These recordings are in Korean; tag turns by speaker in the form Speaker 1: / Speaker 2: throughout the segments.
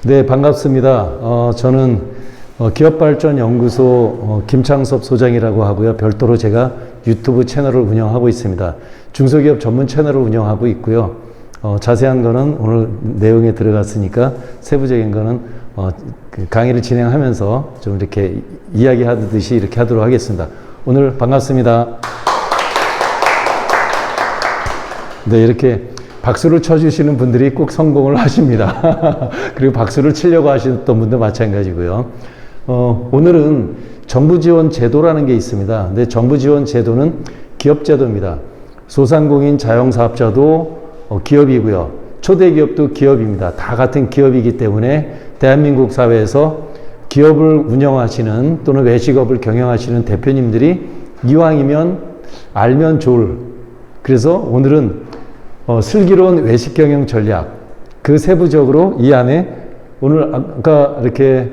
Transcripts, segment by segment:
Speaker 1: 네, 반갑습니다. 저는 기업발전연구소 김창섭 소장이라고 하고요. 별도로 제가 유튜브 채널을 운영하고 있습니다. 중소기업 전문 채널을 운영하고 있고요. 자세한 거는 오늘 내용에 들어갔으니까 세부적인 거는 그 강의를 진행하면서 좀 이렇게 이야기하듯이 이렇게 하도록 하겠습니다. 오늘 반갑습니다. 네, 이렇게 박수를 쳐주시는 분들이 꼭 성공을 하십니다. 그리고 박수를 치려고 하셨던 분도 마찬가지고요. 오늘은 정부 지원 제도라는 게 있습니다. 근데 정부 지원 제도는 기업 제도입니다. 소상공인 자영사업자도 기업이고요. 초대기업도 기업입니다. 다 같은 기업이기 때문에 대한민국 사회에서 기업을 운영하시는 또는 외식업을 경영하시는 대표님들이 이왕이면 알면 좋을. 그래서 오늘은 슬기로운 외식 경영 전략, 그 세부적으로 이 안에 오늘 아까 이렇게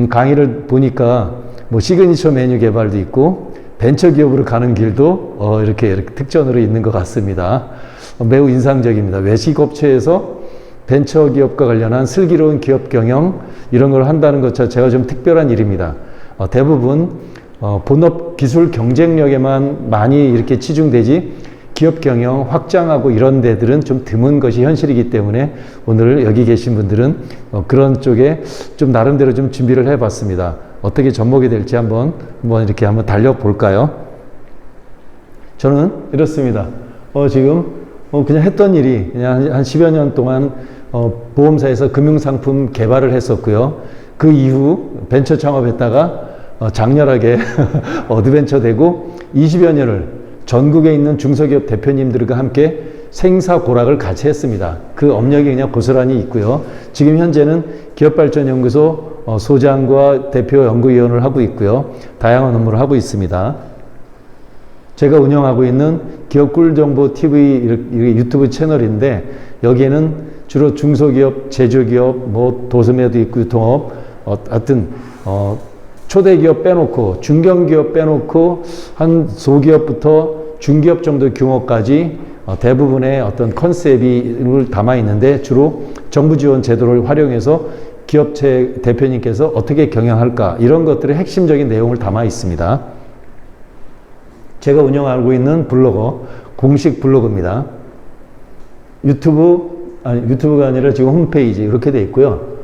Speaker 1: 강의를 보니까 뭐 시그니처 메뉴 개발도 있고 벤처 기업으로 가는 길도 이렇게 특전으로 있는 것 같습니다. 매우 인상적입니다. 외식 업체에서 벤처 기업과 관련한 슬기로운 기업 경영 이런 걸 한다는 것 자체가 좀 특별한 일입니다. 대부분 본업 기술 경쟁력에만 많이 이렇게 치중되지 기업 경영 확장하고 이런 데들은 좀 드문 것이 현실이기 때문에 오늘 여기 계신 분들은 그런 쪽에 좀 나름대로 좀 준비를 해봤습니다. 어떻게 접목이 될지 한번 이렇게 한번 달려볼까요? 저는 이렇습니다. 지금 그냥 했던 일이 그냥 한 10여 년 동안 보험사에서 금융상품 개발을 했었고요. 그 이후 벤처 창업했다가 장렬하게 어드벤처 되고 20여 년을 전국에 있는 중소기업 대표님들과 함께 생사고락을 같이 했습니다. 그 업력이 그냥 고스란히 있고요. 지금 현재는 기업발전연구소 소장과 대표 연구위원을 하고 있고요. 다양한 업무를 하고 있습니다. 제가 운영하고 있는 기업 꿀정보 TV 유튜브 채널인데 여기에는 주로 중소기업, 제조기업, 뭐 도소매도 있고 유통업, 하여튼 초대기업 빼놓고 중견기업 빼놓고 한 소기업부터 중기업 정도 규모까지 대부분의 어떤 컨셉을 담아 있는데 주로 정부 지원 제도를 활용해서 기업체 대표님께서 어떻게 경영할까 이런 것들의 핵심적인 내용을 담아 있습니다. 제가 운영하고 있는 블로거 공식 블로그입니다. 유튜브가 아니라 지금 홈페이지 이렇게 돼 있고요.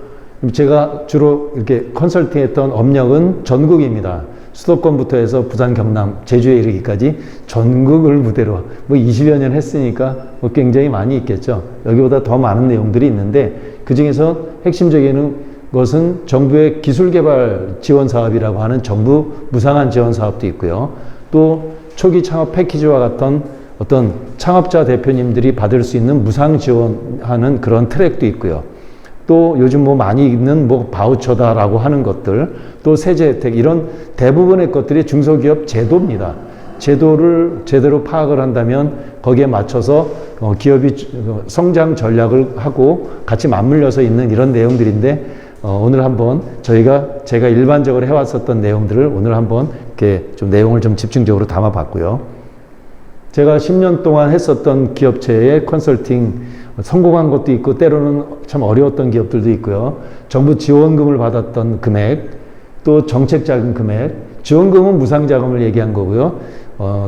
Speaker 1: 제가 주로 이렇게 컨설팅했던 업력은 전국입니다. 수도권부터 해서 부산, 경남, 제주에 이르기까지 전국을 무대로 뭐 20여 년 했으니까 뭐 굉장히 많이 있겠죠. 여기보다 더 많은 내용들이 있는데 그 중에서 핵심적인 것은 정부의 기술개발 지원 사업이라고 하는 정부 무상한 지원 사업도 있고요. 또 초기 창업 패키지와 같은 어떤 창업자 대표님들이 받을 수 있는 무상 지원하는 그런 트랙도 있고요. 또 요즘 뭐 많이 있는 뭐 바우처다라고 하는 것들, 또 세제 혜택 이런 대부분의 것들이 중소기업 제도입니다. 제도를 제대로 파악을 한다면 거기에 맞춰서 기업이 성장 전략을 하고 같이 맞물려서 있는 이런 내용들인데 오늘 한번 제가 일반적으로 해왔었던 내용들을 오늘 한번 이렇게 좀 내용을 좀 집중적으로 담아봤고요. 제가 10년 동안 했었던 기업체의 컨설팅 성공한 것도 있고 때로는 참 어려웠던 기업들도 있고요. 정부 지원금을 받았던 금액, 또 정책자금 금액, 지원금은 무상자금을 얘기한 거고요.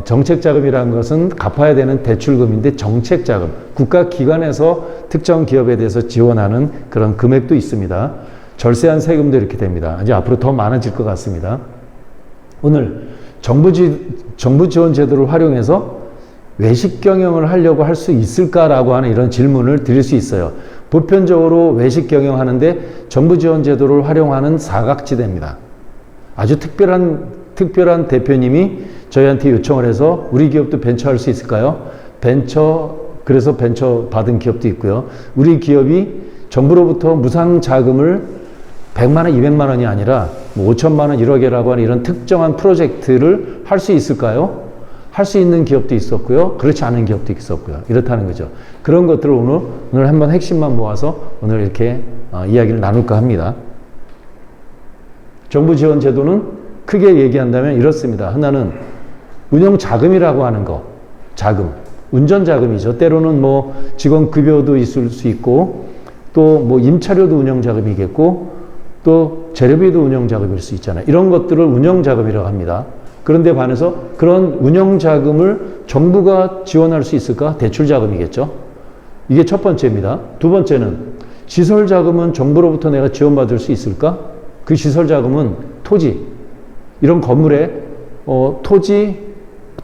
Speaker 1: 정책자금이라는 것은 갚아야 되는 대출금인데 정책자금, 국가기관에서 특정 기업에 대해서 지원하는 그런 금액도 있습니다. 절세한 세금도 이렇게 됩니다. 이제 앞으로 더 많아질 것 같습니다. 오늘 정부 지원 제도를 활용해서 외식 경영을 하려고 할 수 있을까라고 하는 이런 질문을 드릴 수 있어요. 보편적으로 외식 경영하는데 정부 지원 제도를 활용하는 사각지대입니다. 아주 특별한 대표님이 저희한테 요청을 해서 우리 기업도 벤처할 수 있을까요? 그래서 벤처 받은 기업도 있고요. 우리 기업이 정부로부터 무상 자금을 100만 원, 200만 원이 아니라 뭐 5천만 원, 1억이라고 하는 이런 특정한 프로젝트를 할 수 있을까요? 할 수 있는 기업도 있었고요. 그렇지 않은 기업도 있었고요. 이렇다는 거죠. 그런 것들을 오늘 한번 핵심만 모아서 오늘 이렇게 이야기를 나눌까 합니다. 정부 지원 제도는 크게 얘기한다면 이렇습니다. 하나는 운영 자금이라고 하는 거. 자금. 운전 자금이죠. 때로는 뭐 직원 급여도 있을 수 있고 또 뭐 임차료도 운영자금이겠고 또 재료비도 운영자금일 수 있잖아요. 이런 것들을 운영자금이라고 합니다. 그런데 반해서 그런 운영자금을 정부가 지원할 수 있을까? 대출자금이겠죠. 이게 첫 번째입니다. 두 번째는 시설자금은 정부로부터 내가 지원받을 수 있을까? 그 시설자금은 토지, 이런 건물에 토지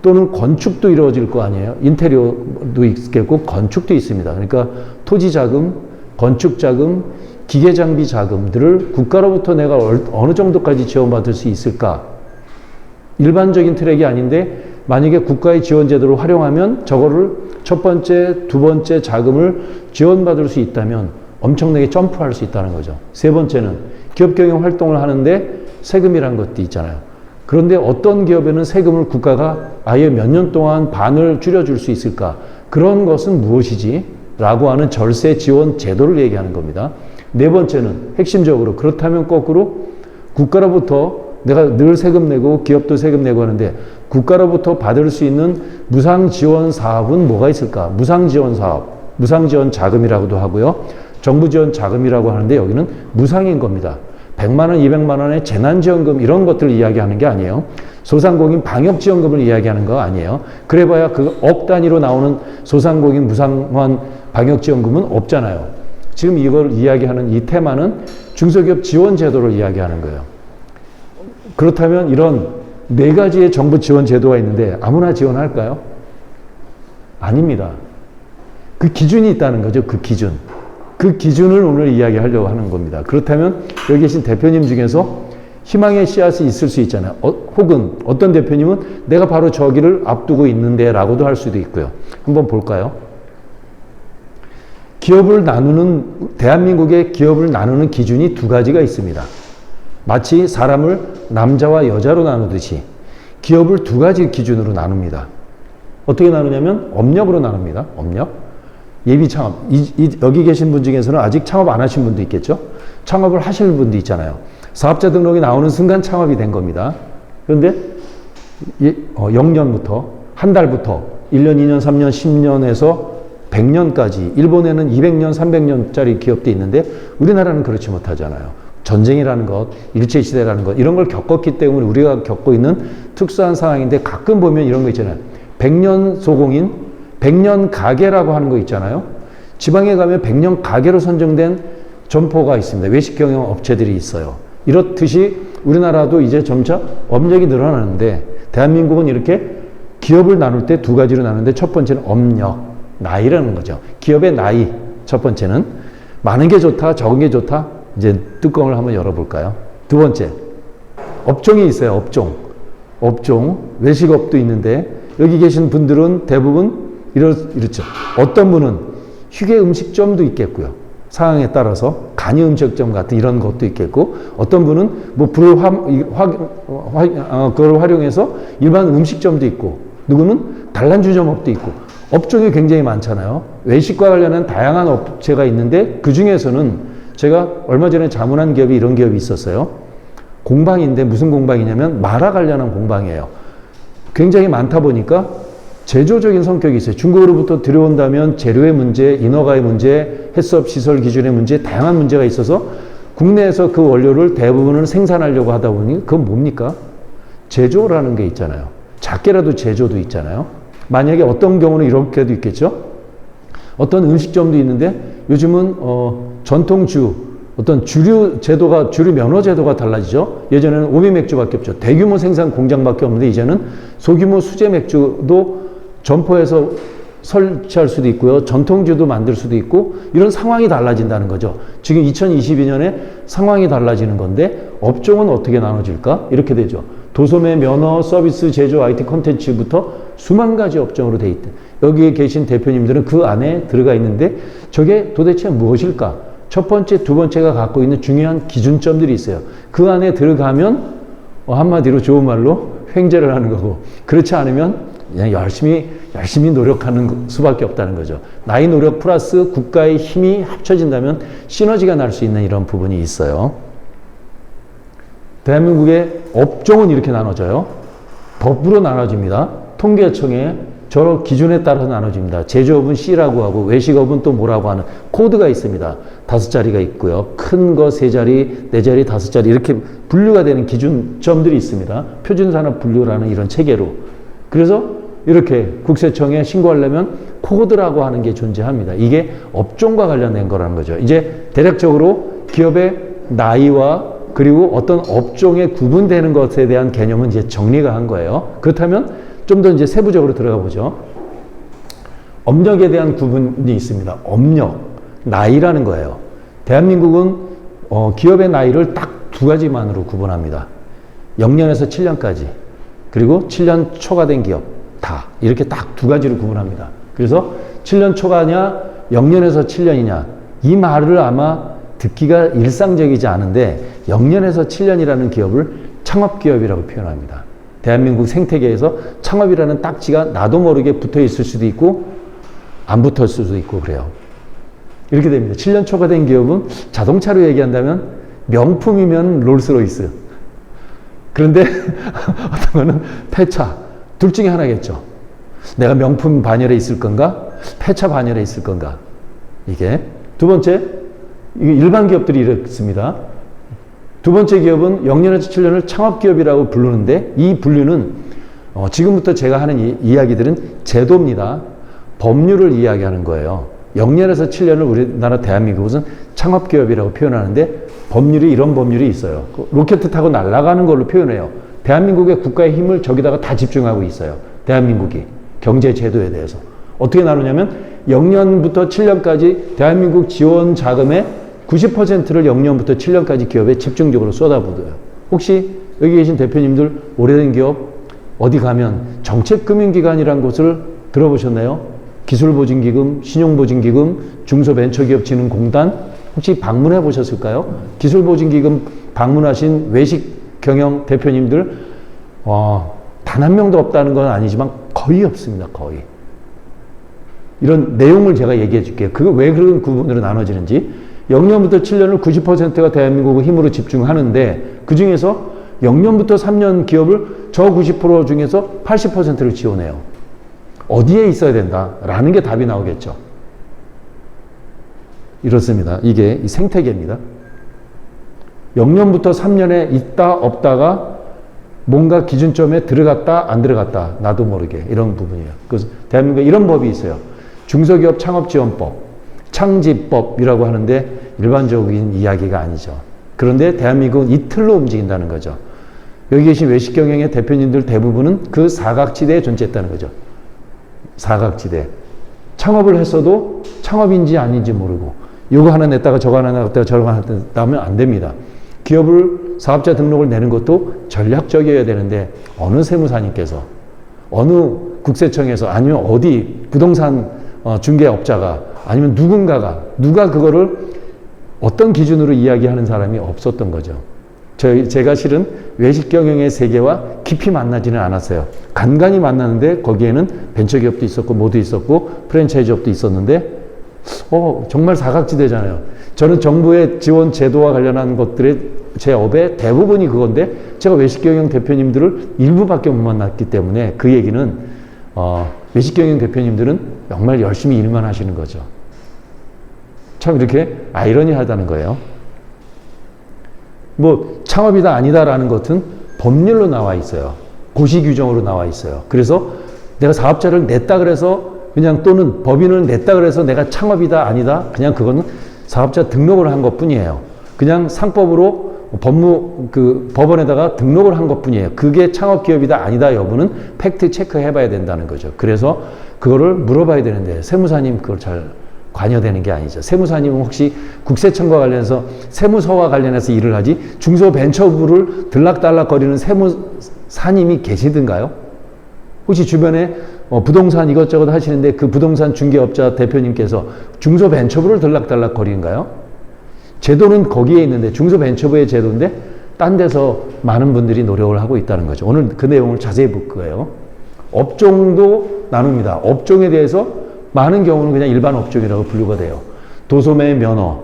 Speaker 1: 또는 건축도 이루어질 거 아니에요. 인테리어도 있겠고 건축도 있습니다. 그러니까 토지자금, 건축자금, 기계장비 자금들을 국가로부터 내가 어느 정도까지 지원받을 수 있을까? 일반적인 트랙이 아닌데 만약에 국가의 지원 제도를 활용하면 저거를 첫 번째, 두 번째 자금을 지원받을 수 있다면 엄청나게 점프할 수 있다는 거죠. 세 번째는 기업 경영 활동을 하는데 세금이란 것도 있잖아요. 그런데 어떤 기업에는 세금을 국가가 아예 몇 년 동안 반을 줄여줄 수 있을까? 그런 것은 무엇이지? 라고 하는 절세 지원 제도를 얘기하는 겁니다. 네 번째는 핵심적으로 그렇다면 거꾸로 국가로부터 내가 늘 세금 내고 기업도 세금 내고 하는데 국가로부터 받을 수 있는 무상지원 사업은 뭐가 있을까? 무상지원 사업, 무상지원 자금이라고도 하고요. 정부지원 자금이라고 하는데 여기는 무상인 겁니다. 100만 원, 200만 원의 재난지원금 이런 것들을 이야기하는 게 아니에요. 소상공인 방역지원금을 이야기하는 거 아니에요. 그래봐야 그 억 단위로 나오는 소상공인 무상한 방역지원금은 없잖아요. 지금 이걸 이야기하는 이 테마는 중소기업 지원 제도를 이야기하는 거예요. 그렇다면 이런 네 가지의 정부 지원 제도가 있는데 아무나 지원할까요? 아닙니다. 그 기준이 있다는 거죠. 그 기준. 그 기준을 오늘 이야기하려고 하는 겁니다. 그렇다면 여기 계신 대표님 중에서 희망의 씨앗이 있을 수 있잖아요. 혹은 어떤 대표님은 내가 바로 저기를 앞두고 있는데 라고도 할 수도 있고요. 한번 볼까요? 대한민국의 기업을 나누는 기준이 두 가지가 있습니다. 마치 사람을 남자와 여자로 나누듯이 기업을 두 가지 기준으로 나눕니다. 어떻게 나누냐면 업력으로 나눕니다. 업력. 예비 창업. 여기 계신 분 중에서는 아직 창업 안 하신 분도 있겠죠? 창업을 하실 분도 있잖아요. 사업자 등록이 나오는 순간 창업이 된 겁니다. 그런데 0년부터, 한 달부터 1년, 2년, 3년, 10년에서 100년까지, 일본에는 200년, 300년짜리 기업도 있는데 우리나라는 그렇지 못하잖아요. 전쟁이라는 것, 일제시대라는 것, 이런 걸 겪었기 때문에 우리가 겪고 있는 특수한 상황인데 가끔 보면 이런 거 있잖아요. 100년 소공인, 100년 가게라고 하는 거 있잖아요. 지방에 가면 100년 가게로 선정된 점포가 있습니다. 외식 경영 업체들이 있어요. 이렇듯이 우리나라도 이제 점차 업력이 늘어나는데 대한민국은 이렇게 기업을 나눌 때 두 가지로 나누는데 첫 번째는 업력, 나이라는 거죠. 기업의 나이, 첫 번째는 많은 게 좋다, 적은 게 좋다. 이제 뚜껑을 한번 열어볼까요? 두 번째, 업종이 있어요. 업종, 외식업도 있는데 여기 계신 분들은 대부분 이렇죠. 어떤 분은 휴게 음식점도 있겠고요. 상황에 따라서 간이 음식점 같은 이런 것도 있겠고, 어떤 분은 뭐 그걸 활용해서 일반 음식점도 있고, 누구는 단란주점업도 있고, 업종이 굉장히 많잖아요. 외식과 관련한 다양한 업체가 있는데 그 중에서는 제가 얼마 전에 자문한 기업이 이런 기업이 있었어요. 공방인데 무슨 공방이냐면 마라 관련한 공방이에요. 굉장히 많다 보니까 제조적인 성격이 있어요. 중국으로부터 들여온다면 재료의 문제, 인허가의 문제, 해수업 시설 기준의 문제, 다양한 문제가 있어서 국내에서 그 원료를 대부분을 생산하려고 하다 보니 그건 뭡니까? 제조라는 게 있잖아요. 작게라도 제조도 있잖아요. 만약에 어떤 경우는 이렇게도 있겠죠. 어떤 음식점도 있는데 요즘은 전통주, 어떤 주류 면허 제도가 달라지죠. 예전에는 오미 맥주밖에 없죠. 대규모 생산 공장밖에 없는데 이제는 소규모 수제 맥주도 점포에서 설치할 수도 있고요. 전통주도 만들 수도 있고 이런 상황이 달라진다는 거죠. 지금 2022년에 상황이 달라지는 건데 업종은 어떻게 나눠질까? 이렇게 되죠. 도소매, 면허, 서비스, 제조, IT 콘텐츠부터 수만 가지 업종으로 돼 있대. 여기에 계신 대표님들은 그 안에 들어가 있는데 저게 도대체 무엇일까? 첫 번째, 두 번째가 갖고 있는 중요한 기준점들이 있어요. 그 안에 들어가면 한마디로 좋은 말로 횡재를 하는 거고, 그렇지 않으면 그냥 열심히 노력하는 수밖에 없다는 거죠. 나의 노력 플러스 국가의 힘이 합쳐진다면 시너지가 날 수 있는 이런 부분이 있어요. 대한민국의 업종은 이렇게 나눠져요. 법으로 나눠집니다. 통계청에 저 기준에 따라서 나눠집니다. 제조업은 C라고 하고 외식업은 또 뭐라고 하는 코드가 있습니다. 5자리가 있고요. 큰 거 3자리, 4자리, 5자리 이렇게 분류가 되는 기준점들이 있습니다. 표준산업 분류라는 이런 체계로. 그래서 이렇게 국세청에 신고하려면 코드라고 하는 게 존재합니다. 이게 업종과 관련된 거라는 거죠. 이제 대략적으로 기업의 나이와 그리고 어떤 업종에 구분되는 것에 대한 개념은 이제 정리가 한 거예요. 그렇다면 좀 더 이제 세부적으로 들어가 보죠. 업력에 대한 구분이 있습니다. 업력, 나이라는 거예요. 대한민국은 기업의 나이를 딱 2가지만으로 구분합니다. 0년에서 7년까지 그리고 7년 초과된 기업 다 이렇게 딱 2가지로 구분합니다. 그래서 7년 초과냐 0년에서 7년이냐 이 말을 아마 듣기가 일상적이지 않은데 0년에서 7년이라는 기업을 창업기업이라고 표현합니다. 대한민국 생태계에서 창업이라는 딱지가 나도 모르게 붙어 있을 수도 있고 안 붙을 수도 있고 그래요. 이렇게 됩니다. 7년 초과된 기업은 자동차로 얘기한다면 명품이면 롤스로이스. 그런데 어떤 거는 폐차. 둘 중에 하나겠죠. 내가 명품 반열에 있을 건가? 폐차 반열에 있을 건가? 이게. 두 번째, 일반 기업들이 이렇습니다. 두 번째 기업은 0년에서 7년을 창업기업이라고 부르는데 이 분류는 지금부터 제가 하는 이야기들은 제도입니다. 법률을 이야기하는 거예요. 0년에서 7년을 우리나라 대한민국은 창업기업이라고 표현하는데 법률이 이런 법률이 있어요. 로켓 타고 날아가는 걸로 표현해요. 대한민국의 국가의 힘을 저기다가 다 집중하고 있어요. 대한민국이 경제제도에 대해서. 어떻게 나누냐면 0년부터 7년까지 대한민국 지원 자금의 90%를 0년부터 7년까지 기업에 집중적으로 쏟아부어요. 혹시 여기 계신 대표님들 오래된 기업 어디 가면 정책금융기관이라는 곳을 들어보셨나요? 기술보증기금, 신용보증기금, 중소벤처기업진흥공단 혹시 방문해 보셨을까요? 기술보증기금 방문하신 외식경영 대표님들 단 한 명도 없다는 건 아니지만 거의 없습니다. 거의. 이런 내용을 제가 얘기해 줄게요. 그거 왜 그런 구분으로 나눠지는지. 0년부터 7년을 90%가 대한민국의 힘으로 집중하는데 그 중에서 0년부터 3년 기업을 저 90% 중에서 80%를 지원해요. 어디에 있어야 된다라는 게 답이 나오겠죠. 이렇습니다. 이게 생태계입니다. 0년부터 3년에 있다 없다가 뭔가 기준점에 들어갔다 안 들어갔다 나도 모르게 이런 부분이에요. 그래서 대한민국에 이런 법이 있어요. 중소기업 창업지원법. 창집법이라고 하는데 일반적인 이야기가 아니죠. 그런데 대한민국은 이 틀로 움직인다는 거죠. 여기 계신 외식경영의 대표님들 대부분은 그 사각지대에 존재했다는 거죠. 사각지대. 창업을 했어도 창업인지 아닌지 모르고 이거 하나 냈다가 저거 하나 냈다가 저거 하나 냈다면 안 됩니다. 기업을 사업자 등록을 내는 것도 전략적이어야 되는데 어느 세무사님께서 어느 국세청에서 아니면 어디 부동산 중개업자가 아니면 누가 그거를 어떤 기준으로 이야기하는 사람이 없었던 거죠. 제가 실은 외식경영의 세계와 깊이 만나지는 않았어요. 간간히 만나는데 거기에는 벤처기업도 있었고 뭐도 있었고 프랜차이즈업도 있었는데 정말 사각지대잖아요. 저는 정부의 지원 제도와 관련한 것들의 제 업의 대부분이 그건데 제가 외식경영 대표님들을 일부밖에 못 만났기 때문에 그 얘기는 외식경영 대표님들은 정말 열심히 일만 하시는 거죠. 참 이렇게 아이러니하다는 거예요. 뭐 창업이다 아니다라는 것은 법률로 나와 있어요. 고시 규정으로 나와 있어요. 그래서 내가 사업자를 냈다 그래서 그냥 또는 법인을 냈다 그래서 내가 창업이다 아니다 그냥 그거는 사업자 등록을 한 것뿐이에요. 그냥 상법으로 법원에다가 등록을 한 것뿐이에요. 그게 창업기업이다 아니다 여부는 팩트 체크해봐야 된다는 거죠. 그래서 그거를 물어봐야 되는데 세무사님 그걸 잘 관여되는 게 아니죠. 세무사님은 혹시 국세청과 관련해서 세무서와 관련해서 일을 하지 중소벤처부를 들락달락거리는 세무사님이 계시던가요? 혹시 주변에 부동산 이것저것 하시는데 그 부동산 중개업자 대표님께서 중소벤처부를 들락달락거리는가요? 제도는 거기에 있는데 중소벤처부의 제도인데 딴 데서 많은 분들이 노력을 하고 있다는 거죠. 오늘 그 내용을 자세히 볼 거예요. 업종도 나눕니다. 업종에 대해서 많은 경우는 그냥 일반 업종이라고 분류가 돼요. 도소매 면허.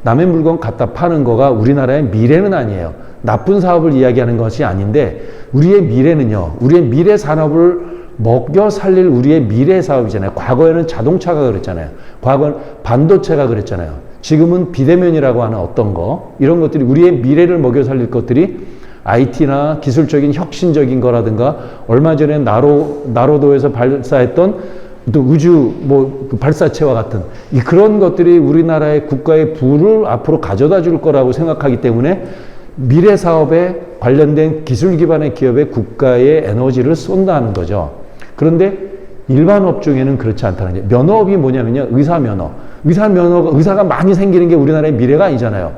Speaker 1: 남의 물건 갖다 파는 거가 우리나라의 미래는 아니에요. 나쁜 사업을 이야기하는 것이 아닌데 우리의 미래는요. 우리의 미래 산업을 먹여 살릴 우리의 미래 사업이잖아요. 과거에는 자동차가 그랬잖아요. 과거는 반도체가 그랬잖아요. 지금은 비대면이라고 하는 어떤 거, 이런 것들이 우리의 미래를 먹여 살릴 것들이 IT나 기술적인 혁신적인 거라든가, 얼마 전에 나로도에서 발사했던 또 우주 그 발사체와 같은 그런 것들이 우리나라의 국가의 부를 앞으로 가져다 줄 거라고 생각하기 때문에 미래 사업에 관련된 기술 기반의 기업에 국가의 에너지를 쏜다는 거죠. 그런데 일반 업종에는 그렇지 않다는 거죠. 면허업이 뭐냐면요. 의사가 많이 생기는 게 우리나라의 미래가 아니잖아요.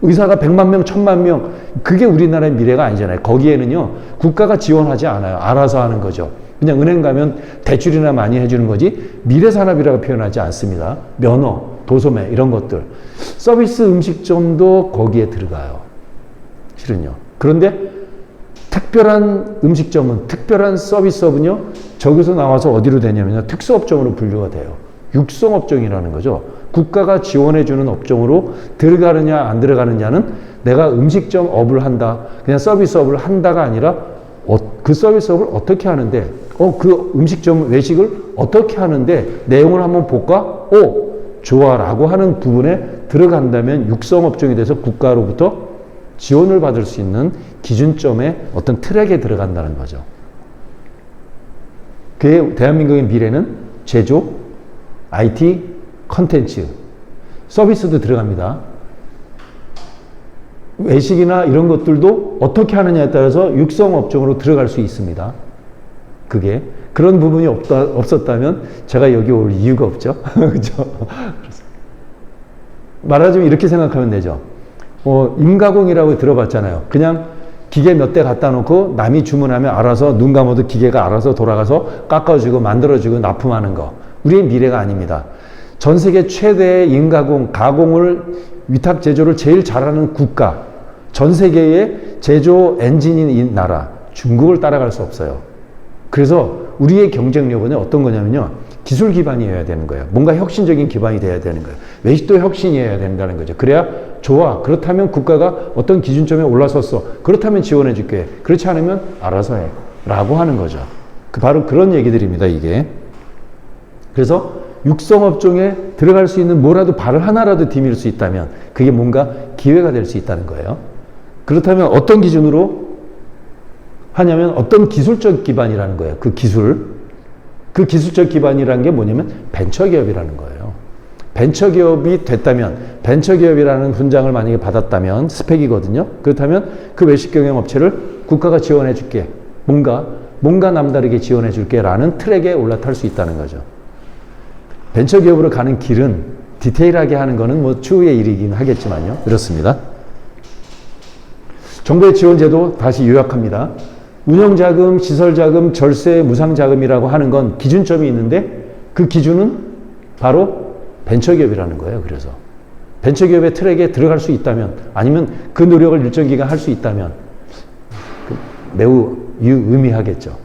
Speaker 1: 의사가 100만 명, 1000만 명, 그게 우리나라의 미래가 아니잖아요. 거기에는요, 국가가 지원하지 않아요. 알아서 하는 거죠. 그냥 은행 가면 대출이나 많이 해주는 거지, 미래산업이라고 표현하지 않습니다. 면허, 도소매, 이런 것들. 서비스 음식점도 거기에 들어가요. 실은요. 그런데 특별한 음식점은, 특별한 서비스업은요, 저기서 나와서 어디로 되냐면요, 특수업종으로 분류가 돼요. 육성업종이라는 거죠. 국가가 지원해주는 업종으로 들어가느냐 안 들어가느냐는 내가 음식점 업을 한다, 그냥 서비스업을 한다가 아니라 그 서비스업을 어떻게 하는데, 그 음식점 외식을 어떻게 하는데 내용을 한번 볼까? 좋아 라고 하는 부분에 들어간다면 육성업종이 돼서 국가로부터 지원을 받을 수 있는 기준점의 어떤 트랙에 들어간다는 거죠. 그게 대한민국의 미래는 제조, IT, 컨텐츠, 서비스도 들어갑니다. 외식이나 이런 것들도 어떻게 하느냐에 따라서 육성업종으로 들어갈 수 있습니다. 그게 그런 부분이 없었다면 제가 여기 올 이유가 없죠. 그렇죠? 말하자면 이렇게 생각하면 되죠. 임가공이라고 들어봤잖아요. 그냥 기계 몇 대 갖다 놓고 남이 주문하면 알아서 눈 감아도 기계가 알아서 돌아가서 깎아주고 만들어주고 납품하는 거. 우리의 미래가 아닙니다. 전 세계 최대의 임가공, 가공을 위탁 제조를 제일 잘하는 국가, 전 세계의 제조 엔진인 이 나라, 중국을 따라갈 수 없어요. 그래서 우리의 경쟁력은 어떤 거냐면요, 기술 기반이어야 되는 거예요. 뭔가 혁신적인 기반이 돼야 되는 거예요. 외식도 혁신이어야 된다는 거죠. 그래야 좋아. 그렇다면 국가가 어떤 기준점에 올라섰어. 그렇다면 지원해 줄게. 그렇지 않으면 알아서 해. 라고 하는 거죠. 바로 그런 얘기들입니다, 이게. 그래서 육성업종에 들어갈 수 있는 뭐라도 발을 하나라도 디밀 수 있다면 그게 뭔가 기회가 될 수 있다는 거예요. 그렇다면 어떤 기준으로 하냐면 어떤 기술적 기반이라는 거예요. 그 기술적 기반이라는 게 뭐냐면 벤처기업이라는 거예요. 벤처기업이 됐다면, 벤처기업이라는 훈장을 만약에 받았다면, 스펙이거든요. 그렇다면 그 외식경영업체를 국가가 지원해 줄게. 뭔가 남다르게 지원해 줄게 라는 트랙에 올라탈 수 있다는 거죠. 벤처기업으로 가는 길은 디테일하게 하는 거는 뭐 추후의 일이긴 하겠지만요. 그렇습니다. 정부의 지원제도 다시 요약합니다. 운영자금, 시설자금, 절세, 무상자금이라고 하는 건 기준점이 있는데 그 기준은 바로 벤처기업이라는 거예요. 그래서 벤처기업의 트랙에 들어갈 수 있다면, 아니면 그 노력을 일정 기간 할 수 있다면 매우 의미하겠죠.